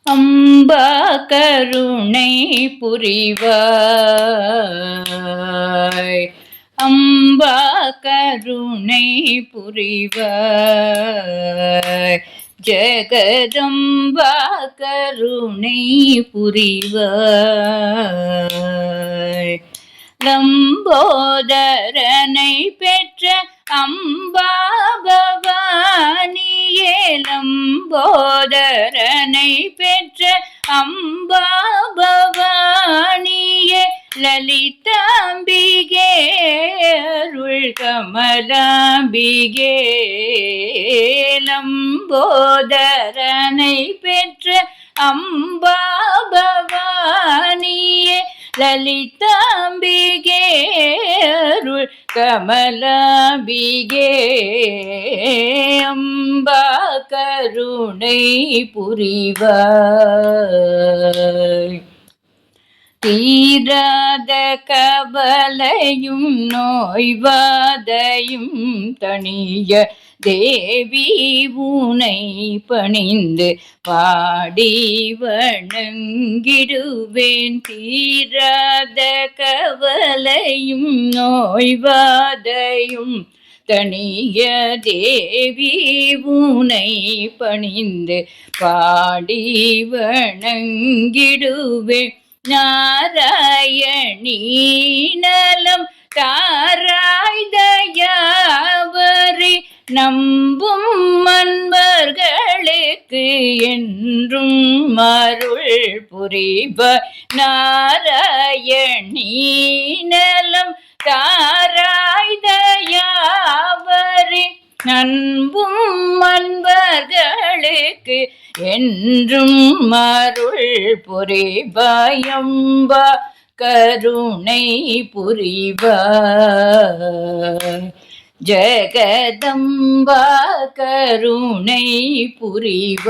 அம்பா கருணை புரிவாய், அம்பா கருணை புரிவாய், ஜெகதம்பா கருணை புரிவாய். லம்போதரனை பெற்ற அம்பா பவானியே, லம்போதரனை பெற்ற அம்பா பவானியே, லலிதாம்பிகே அருள் கமலாம்பிகே, லம்போதரனை பெற்ற அம்பா பவானியே, லலிதாம்பிகே அருள் கமலாம்பிகே, அம்பா கருணை புரிவாய். தீராத கவலையும் நோய்வாதையும் தணிய தேவி உனை பணிந்து பாடி வணங்கிடுவேன். தீராத கவலையும் நோய்வாதையும் தணிய தேவி உனை பணிந்து பாடி வணங்கிடுவேன். நாராயணீ நலம் தாராய் தயாவரி, நம்பும் அன்பர்களுக்கு என்றும் அருள் புரிவாய். நாராயணீ நலம் தாராய் தயாவரி, நம்பும் அன்பர்களுக்கு என்றும் அருள் புரிவாய். அம்பா கருணை புரிவாய், ஜெகதம்பா கருணை புரிவாய்.